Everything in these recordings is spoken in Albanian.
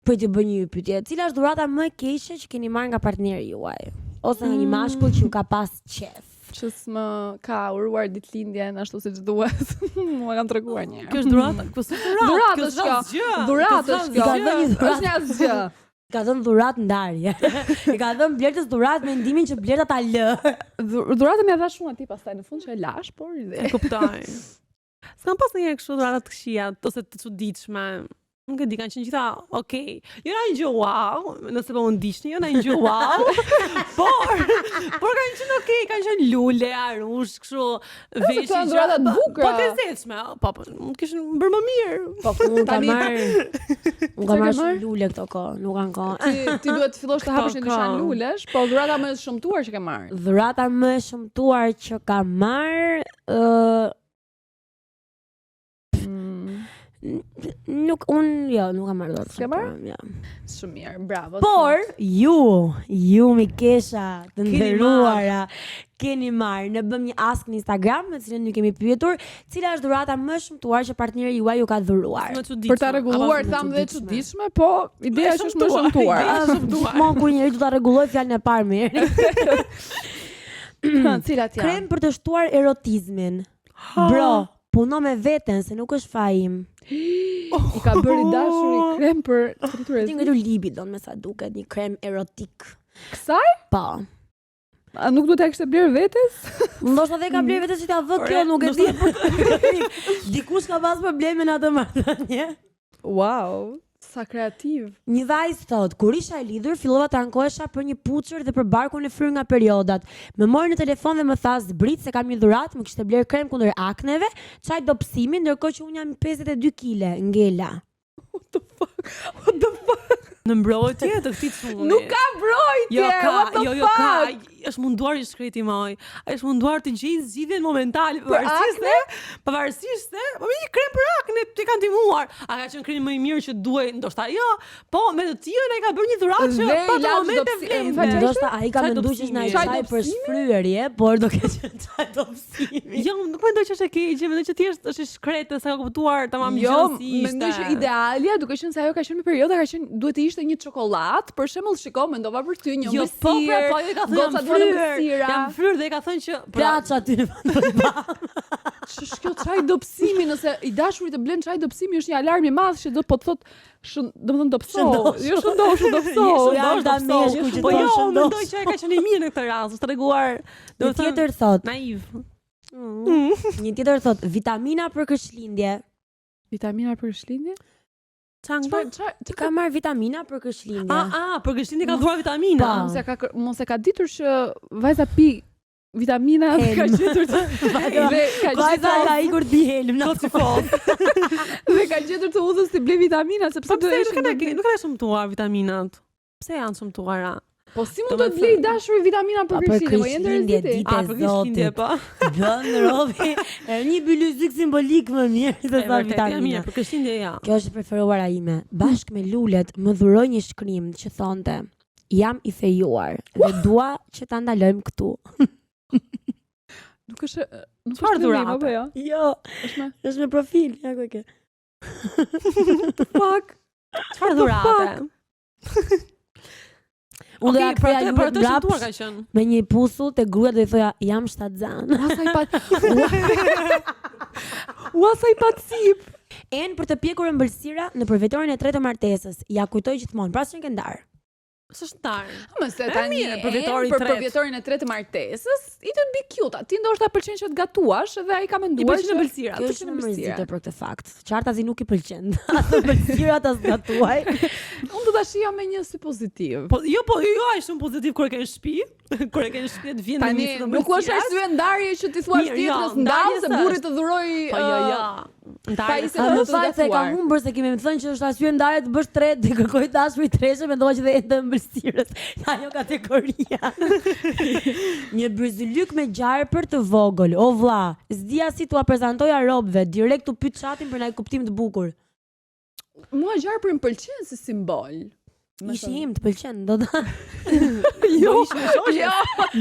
Po të bëj një pyetje. Cila është dhurata më e keqe që keni marrë nga partneri juaj? Ose nga një mashkull që ju ka pas qef? Që s'më ka uruar ditëlindjen ashtu siç duhet. Mua kanë treguar një herë. Kjo është dhuratë, Dhuratë është kjo. Dhuratë është kjo. Është një asgjë. Ka dhënë dhuratë ndarje. I ka dhënë Blertës dhuratë me mendimin që Blerta ta lë. Dhuratën më dha shumë atij pastaj në fund që e lash, por ide. E kuptoj. S'kam pas ndonjëherë kështu dhurata të këqija ose të çuditshme. Nuk e di, kanë qenë gjitha okay. Jo na një gjë wow, nëse po më ndiqni, jo na një gjë wow. por kanë qenë okay, kanë qenë lule, arush, kështu veshje. Kanë dhurata të bukura. Po të lezetshme. Po, mund kishin bërë më mirë. Po unë kam marrë. Unë kam marrë lule këto kohë, nuk kanë kohë. Ti duhet të fillosh të hapësh një dyqan lulesh, po dhurata më e shëmtuar që ke marrë. Dhurata më e shëmtuar që kam marrë nuk kam marrë dot. S'ke marrë? Ja. Shumë mirë, bravo. Por ju mi kesha të nderuara keni marrë, ne bëm një ask në Instagram me cilën ju kemi pyetur cila është dhurata më e shëmtuar që partneri juaj ju ka dhuruar. Për ta rregulluar tham dhe çuditshme, po ideja është më e shëmtuar. Mon kur njëri do ta rregulloj fjalën e parë mirë. Cilat janë? Krem për të shtuar erotizmin. Bro, puno me veten se nuk është fajim. I ka bërë dashuri krem për triturën. Ti ngjitur libidon me sa duket, një krem erotik. Kësaj? Po. A nuk duhet ta kishte bler vetes? Ndoshta dhe ka bler vetes si ta vë kjo, nuk e di. Dikush ka pas probleme në atë marrëdhënie. Wow. Sa kreativ. Një vajzë thot, kur isha e lidhur, fillova të ankohesha për një puçër dhe për barkun e fryrë nga periodat. Më mori në telefon dhe më tha zbrit se kam një dhuratë, më kishte bler krem kundër akneve, çaj dobësimi, ndërkohë që unë jam 52 kg, ngela. What the fuck? Në mbrojtje të këtij çuni. Nuk ka mbrojtje. What the fuck? Është munduar i shkreti moj. Është munduar të gjejë zgjidhjen momentale pavarësisht se po me një krem për akne ti kanë ndihmuar. A ka qenë kremi më i mirë që duhej, ndoshta jo, po me të tillën ai ka bërë një dhuratë që pa momente vlen. Ndoshta ai ka menduar që është çaj për shfryerje, por do ketë qenë çaj dobësimi. Jo, nuk mendoj që është e keqe, mendoj që thjesht është i shkretë sa ka kuptuar tamam gjësi. Jo, mendoj që idealja, duke qenë se ajo ka qenë në periudhë, ka qenë duhet të ishte një çokoladë, për shembull, shiko, mendova për ty një ëmbëlsirë. Po, jo ka thënë jam fryrë dhe ka thënë që plaç aty në fund. Ç'është kjo çaj dobësimi, nëse i dashurit të blen çaj dobësimi është një alarm i madh që do po të thotë, domethënë dobëso. Jo dobëso. Po jo, mendoj që ai ka qenë i mirë në këtë rast, është treguar, do të tjetër thot, naiv. Një tjetër thot, vitamina për krishtlindje. Vitamina për krishtlindje? Ti ka marrë vitamina për krishtlindje. Për krishtlindje ka dhuar vitamina. Mos e ka ditur që vajza pi vitamina ka gjetur dhe ka ikur di helm në kocifon. Dhe ka gjetur të udhës të ble vitamina sepse do të nuk ka shëmtuar vitaminat. Pse janë shëmtuara? Po si mund të blej dashuri vitamina për krishtlindje? Po jende rëndite. Për krishtlindje po. Bën robi, një bylyzik simbolik më mirë se sa vitamina. Për krishtlindje ja. Kjo është e preferuara ime. Bashkë me lulet më dhuroi një shkrim që thonte: "Jam i fejuar dhe dua që ta ndalojmë këtu." Nuk është çfarë dhuratë apo jo? Jo. Është me profil, ja ku e ke. Fuck. Çfarë dhuratë? Unë dhe për të shëmtuar ka qenë. Me një pusull të gruat dhe i thoja, jam shtatzan. Ua sa i pat sip. Për të pjekur ëmbëlsira në përvetorin e tretë të martesës. Ja kujtoj gjithmonë, pra s'në këndar. S'është ndarë. Mëse tani për përvjetorin e tretë të martesës, i të be cute. Ti ndoshta pëlqen që të gatuash dhe ai ka menduar që ëmbëlsira. Kjo është mërzitur për këtë fakt. Qartazi nuk i pëlqen. Ato ëmbëlsirat as gatuaj. Unë do ta shijoj me një si pozitiv. Po jo, ai shumë pozitiv kur e ke në shtëpi. Kur e ke në shtëpi të vjen me një ëmbëlsirë. Nuk është arsye ndarje që ti thua tjetrës ndal se burri të dhuroj. Po jo. Ndarje më fal se kam humbur se kemi thënë që është arsye ndarje të bësh tretë, të kërkoj dashuri treshe, mendova që dhe ëmbëlsirës. Ajo kategoria. Një bryzylyk me gjarpër të vogël. O vlla, s'dia si t'ua prezantoja robëve, direkt u pyet chatin për ndaj kuptim të bukur. Mua gjarpëri më pëlqen si simbol. Ishi im të pëlqen, do ta. Jo, ishi me shoqe.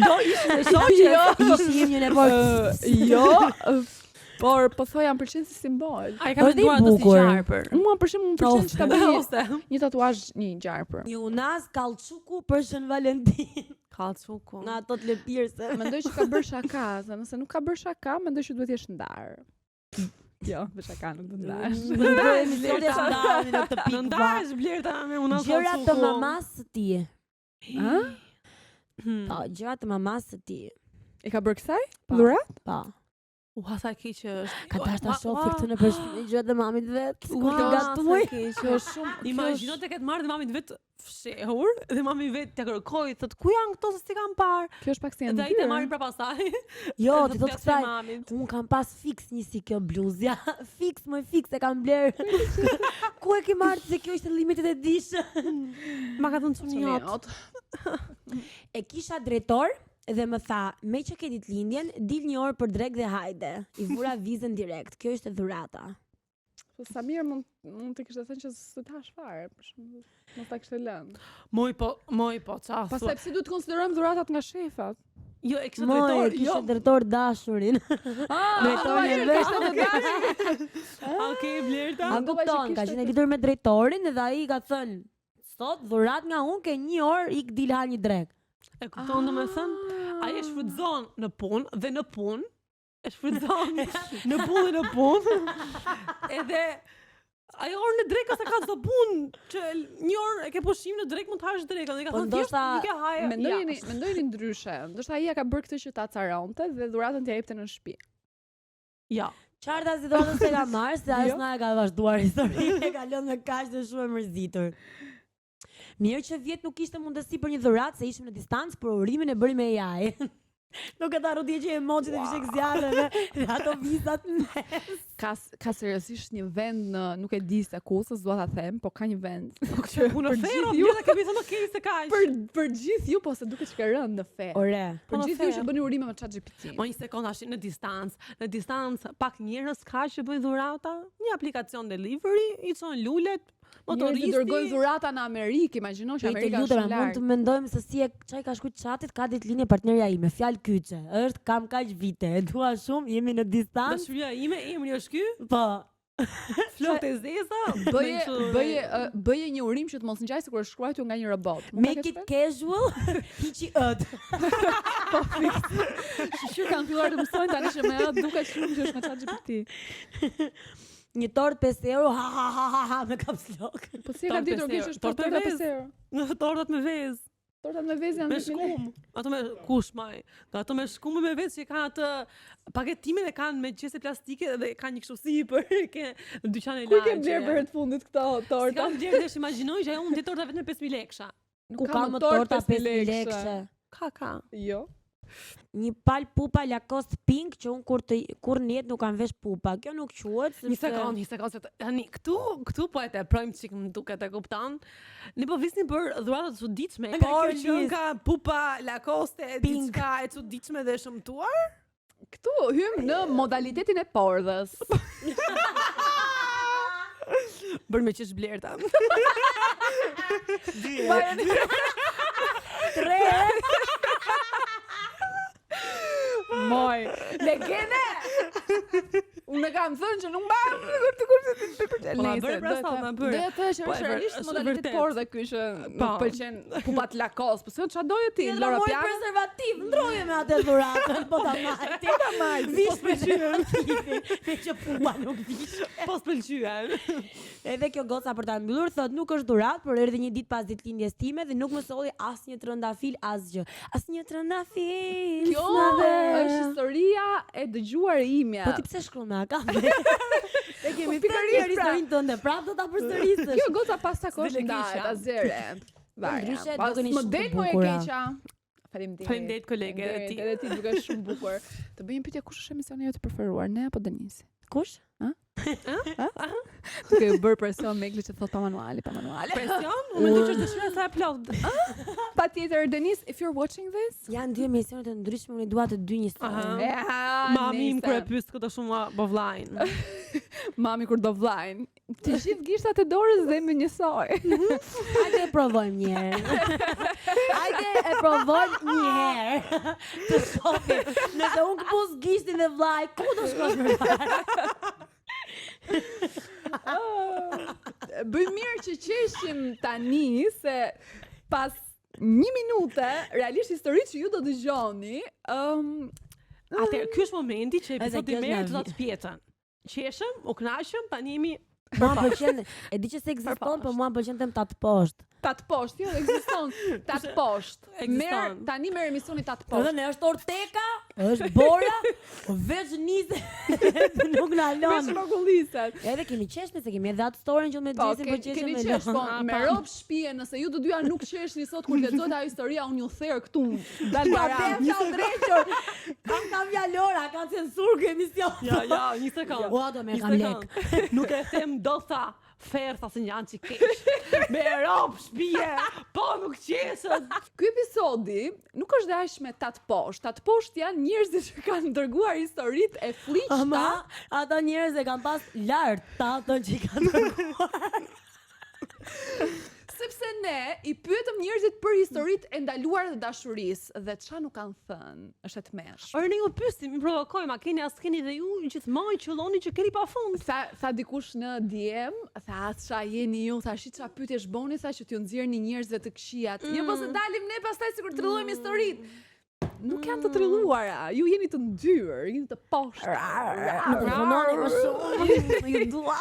Do ishi me shoqe. Ishi im një nepot. Jo. Por po thoja më pëlqen si simbol. Ai ka Është i menduar të si bukur. gjarpër. Mua për shembull më pëlqen që ta bëj Ose një tatuazh një gjarpër. Një unas kallçuku për Shën Valentin. kallçuku. Nga ato të lëpirëse. Mendoj që ka bërë shaka, se nëse nuk ka bërë shaka, mendoj që duhet jesh ndar. Jo, për shaka nuk do të ndash. Në të Në pikë. ndash Blerta me unas Gjëra të mamas së ti. Ha? Po, gjëra të mamas së ti. E ka bërë kësaj? Po. Dhurat? Po. Ua sa keq është. Ka dash ta shoh këtë në përshpinën gjërat të mamit vet. Ua, Kur gatuj. Kjo është shumë. Imagjino të ketë marrë dhe mamit vet fshehur dhe mami vet t'ja kërkoj, thot ku janë këto se si kam parë. Kjo është pak si Dhe ai të marrin prapasaj. Jo, Edhe ti thot t'ja kësaj. mamit. Un kam pas fiks një si kjo bluzja. Fiks, më fiks e kam bler. Ku e ke marrë se kjo ishte limited edition? Ma ka thënë çuniot. E kisha drejtor dhe më tha, me që ke ditëlindjen, dil një orë për drek dhe hajde. I vura vizën direkt. Kjo ishte dhurata. Po sa mirë mund të kishte thënë që s'u tash fare, për shembull. Mos ta kishte lënë. Moj po, ça thua. Pastaj pse duhet të konsiderojmë dhuratat nga shefat? Jo, e kisha Mo, e drejtor, kisha jo. drejtor dashurin. Drejtori e vesh. Okej, Blerta. A Mendova që kupton, ka kishte qenë lidhur me drejtorin dhe ai ka thënë, sot dhurat nga unë ke një orë ik dil ha një drek. E kupton domethënë? Ai e shfrytëzon në punë dhe në punë. E shfrytëzon në punë dhe në punë. Edhe ajo orë në drek ose ka çdo punë që një orë e ke pushim në drek mund të hash drekën. Dhe ka Po thënë thjesht ndoshta- nuk e haje. Mendojeni ndryshe. Ndoshta ai ja ka bërë këtë që ta caronte dhe dhuratën t'ia jepte në shtëpi. Ja. Qarta si dhurata se ka marrë, se ajo Jo. s'na e ka vazhduar historinë, e ka lënë me kaq të shumë e mërzitur. Mirë që vjet nuk kishte mundësi për një dhuratë se ishim në distancë, por urimin e bëri me AI. Nuk e ta rrudhje që emojit e fishek zjarreve dhe ato vizat në Ka seriozisht një vend në, nuk e di se ku, se s'dua ta them, po ka një vend. Punë për fero, gjithë ju- Blerta kemi thënë okej se kaq. Për gjithë ju, po se duket që ka rënë në fe. Ore. Për Po, gjithë ju fe. që bëni urime me ChatGPT. Mo një sekond tash në distancë pak njerëz ka që bëjnë dhurata, një aplikacion delivery, i çon lulet, Njerëzit dërgojnë motoristi. dhurata në Amerikë, imagjino që Të Amerika është lutera, shumë mund të larg. mendojmë se si e çaj ka shkruajtur chatit, ka ditëlindje partnerja ime, fjalë kyçe. Është kam kaq vite, e dua shumë, jemi në distancë. Dashuria ime, emri është ky, Po. flokët e zeza. Bëje një urim që të mos ngjaj sikur është shkruar nga një robot. Mund ta Make kesh it vetë? casual, hiqi ët. Shqyr kanë filluar të mësojnë tani që me atë duket shumë që është me ChatGPT. Një tort 5 euro, ha ha ha ha ha me caps lock. Po si e ka Tort ditur 5 kjo euro. që është Tort me torta vezë. 5 euro? Në tortat me vezë, Tortat me vezë janë me 10.000 lekë. shkum. Ato me kush maj. Ato me shkum me vezë që kanë atë paketimin e kanë me qese plastike dhe kanë një kështu sipër, ke në dyqan e Ku i ke lagje. bler për herë të fundit këto Si torta? kam bler dhe imagjinoj që ajo unë di torta vetëm me 5.000 leksha. Ku ka më torta 5 lekëshe. Ka. Jo. Një pal pupa Lacoste pink që unë kur në jetë nuk kam vesh pupa. Kjo nuk quhet sepse Një sekond, se tani këtu po e teprojmë çik më duket, e kupton? Ne po visni për dhuratat e çuditshme. Por që nga pupa Lacoste Pink. diçka e çuditshme dhe shëmtuar? Këtu hym në modalitetin e pordhës. Bërë me qesh Blerta. Moj, legende! Unë e kam thënë që nuk mbaj të kurse Po ma bërë pra sa, ma bërë. Do të thësh Po, është e realisht është modalitet vërtet. pordhë ky që Po. nuk pëlqen pupat Lacoste. Po se ç'a doje ti, Ti Lora moj Piana? preservativ, ndroje me atë dhuratën, po ta marr. Ti ta marr. Vish preservativin, me që pupa nuk vish. Po s'pëlqyen. Edhe kjo goca për ta mbyllur thot nuk është dhuratë, por erdhi një ditë pas ditëlindjes time dhe nuk më solli asnjë trëndafil asgjë. Asnjë trëndafil. Kjo s'na është historia e dëgjuar ime. Po ti pse shkruan me akabe? E kemi pikërisht, thënë historinë tënde, prapë do ta përsërisësh. Kjo goca pas takosh S'dele ndahet keqa. azere. ndryshe Pas dukeni më shumë del të më e bukura. keqa. Faleminderit. Faleminderit kolege, edhe ti. Edhe ti dukesh shumë bukur. Të bëjmë pyetje kush është emisioni jote i preferuar, ne apo Denisi? Kush? Duke u bërë presion Megli që thot pa manuali. Presion? Unë mendoj që është dëshira sa e plot. Patjetër Denis, if you're watching this, Janë dy emisione të ndryshme, unë i dua të dy një Aha. story. Mami im kur e pyet këtë shumë po vllajn. mami kur do vllajn. Të gjithë gishtat e dorës dhe me njësoj. Hajde e provojmë një herë. Hajde e provojmë një herë. Të shohim. Nëse unë këpus gishtin e vllaj, ku do shkosh më parë? Bëj mirë që qeshim tani se pas 1 minute, realisht historitë që ju do dëgjoni, Atëherë, ky është momenti që episodi kjo është merret nga të pjetën. Qeshëm, u kënaqëm, tani jemi Mua më pëlqen, e di që se ekziston, por mua më pëlqen them tat poshtë. tat poshtë, jo, ekziston tat poshtë. Ekziston. Tani merr emisioni tat Edhe poshtë. ne është Orteka, është Bora, veç nise nuk na Me lën. shpagulliset. Edhe kemi qeshme se kemi edhe atë storin që me Po, gjesin për qeshme keni me qesh, po, lën. me rob shtëpie, nëse ju të dyja nuk qeshni sot kur lexohet ajo historia, unë ju therr këtu, dal baran. Ja drejtor. Kam fjalora, ka censur ky emision. Ja, një sekond. Ua, do me Një kam sekond. lek. Nuk e them do tha fertha se një anë që kesh. Me rob shpije, po nuk qesën. Ky episodi nuk është dash me tat poshtë. Tat poshtë janë njerëzit që kanë dërguar historitë e fliqta. Ama, ata njerëz e kanë pas lart tatën që i kanë dërguar. Sepse ne i pyetëm njerëzit për historitë e ndaluara të dashurisë dhe ç'a nuk kanë thënë, është e tmerrshme. Orë ne ju pyesim, i provokojmë, a keni as keni dhe ju gjithmonë qëlloni që keni pafund. Tha dikush në DM, tha ç'a jeni ju, tha ç'a pyetjesh boni, tha që t'ju nxjerrni njerëzve të këqijat. Jo, po se dalim ne pastaj sikur tryllojmë historitë. Nuk janë të trilluara, ju jeni të ndyrë, jeni të poshtë. Nuk e fononi më shumë, ju dua.